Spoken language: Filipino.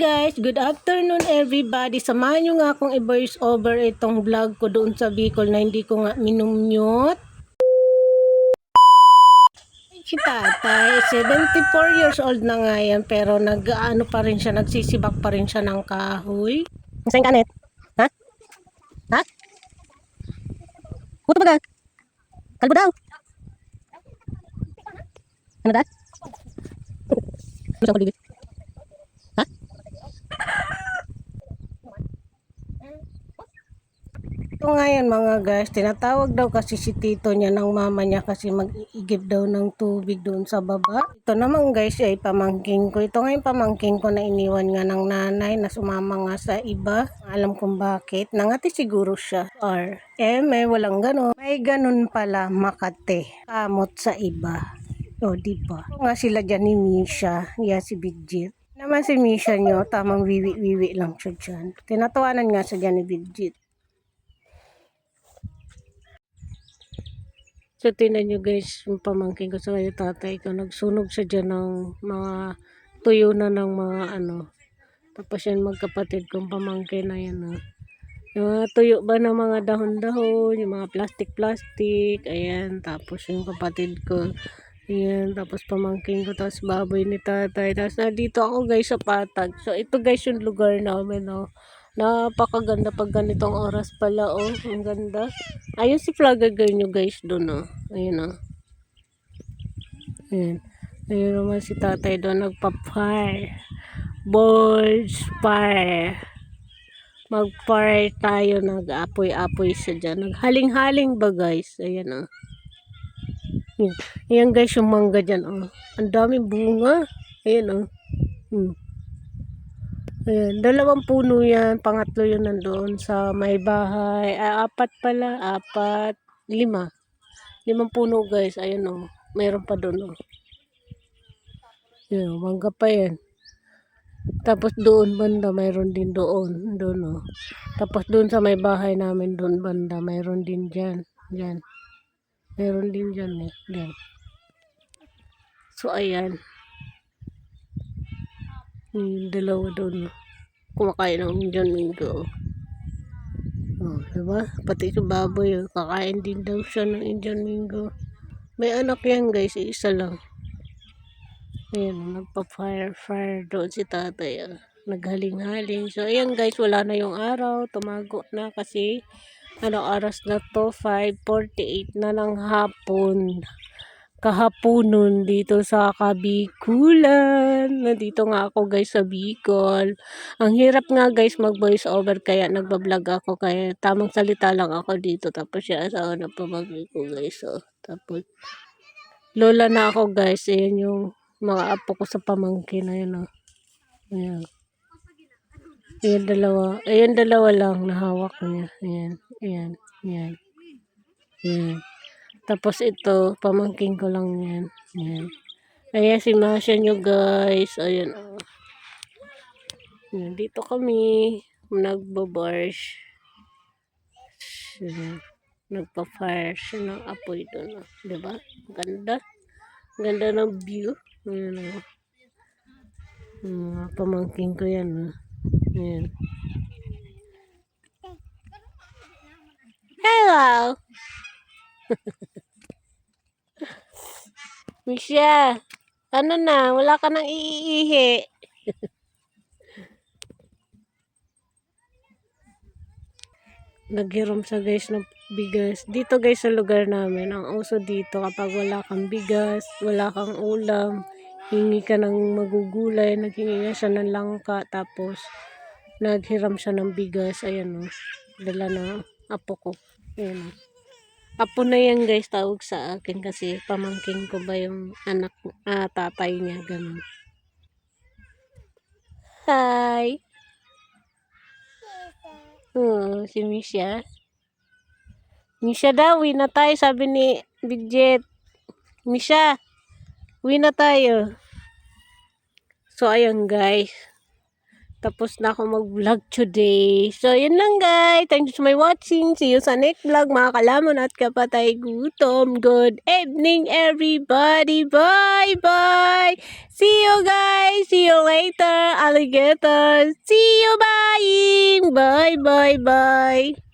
Guys, good afternoon everybody. Samahan nyo nga akong i-voice over itong vlog ko doon sa Bicol na hindi ko nga minumute. Si tatay, 74 years old na nga yan, pero nag-ano pa rin siya, nagsisibak pa rin siya ng kahoy. Masayin ka, Anet? Ha? Ha? Puto ba ka? Kalbo daw. Ano da? Gusto ko digit. Ha? Ito nga yan mga guys, tinatawag daw kasi si tito niya ng mama niya kasi mag-iigib daw ng tubig doon sa baba. Ito naman guys ay pamangking ko. Ito nga yung pamangking ko na iniwan nga ng nanay na sumama nga sa iba. Alam kong bakit. Nangati siguro siya. Or may walang ganon. May ganon pala Makate. Kamot sa iba. O diba? Ito nga sila dyan ni Misha. Yeah, si Bidget. Naman si Misha nyo, tamang wiwi-wiwi lang siya dyan. Tinatawanan nga siya dyan ni Bidget. So, tinan nyo guys, yung pamangkin ko sa kayo tatay ko, nagsunog siya dyan ng mga tuyo na ng mga ano. Tapos yan magkapatid kong pamangkin na yan. Yung mga tuyo ba ng mga dahon-dahon, yung mga plastic-plastic, ayan. Tapos yung kapatid ko, ayan. Tapos pamangkin ko, tapos baboy ni tatay. Tapos nandito ako guys sa Patag. So, ito guys yung lugar namin, napakaganda pag ganitong oras pala, ang ganda. Ayun si vlogger nyo guys doon, ayun, ayun. Ayun naman si tatay doon nagpa-fire. Boys fire. Mag-fire tayo, nag-apoy-apoy siya dyan. Naghaling-haling ba guys? Ayan, Ayan. Ayan guys yung mangga dyan, Ang daming bunga. Ayan, Ayan, 2 puno yan, pangatlo yun nandoon sa may bahay. 4 pala, 4, 5. 5 puno guys, ayun mayroon pa doon Ayan, mangga pa yan. Tapos doon banda, mayroon din doon, Tapos doon sa may bahay namin doon banda, mayroon din dyan. Mayroon din dyan dyan. So ayan. Yung 2 doon, kumakain ng Indian mango. Diba? Pati si baboy, kakain din daw siya ng Indian mango. May anak yan guys, isa lang. Ayan, nagpa-fire doon si tatay. Naghaling-haling. So ayan guys, wala na yung araw. Tumago na kasi anong oras na to? 5:48 na ng hapon. Kahaponon dito sa Kabikulan. Nandito nga ako guys sa Bicol. Ang hirap nga guys mag voice over kaya nagbablog ako kaya tamang salita lang ako dito. Tapos siya asawa na pamangkin ko guys. Tapos lola na ako guys. Ayan yung mga apo ko sa pamangkin na yun. Ayan. Ayan dalawa. Ayan dalawa lang nahawak niya. Ayan. Tapos ito, pamangkin ko lang yan. Ayan si Masya nyo guys. Ayan Ayan, dito kami nagbabarsh. Nagpa-fire siya ng apoy doon. Diba? Ganda. Ganda ng view. Ayan pamangkin ko yan. Ayan. Hello! Misha, ano na? Wala ka nang iihi. Naghiram sa guys ng bigas. Dito guys sa lugar namin, ang uso dito kapag wala kang bigas, wala kang ulam, hingi ka ng magugulay, naghingi siya ng langka, tapos naghiram siya ng bigas. Ayan dala na apo ko. Ayan Apo na yan guys, tawag sa akin kasi pamangkin ko ba yung anak, tatay niya, ganun. Hi! Si Misha. Misha daw, uwi na tayo, sabi ni Bidget. Misha, uwi na tayo. So, ayun guys. Tapos na ako mag-vlog today. So, yun lang guys. Thank you so much for watching. See you sa next vlog, mga kalamon at kapatay gutom. Good evening, everybody. Bye-bye. See you guys. See you later, alligator. See you buying. Bye-bye-bye.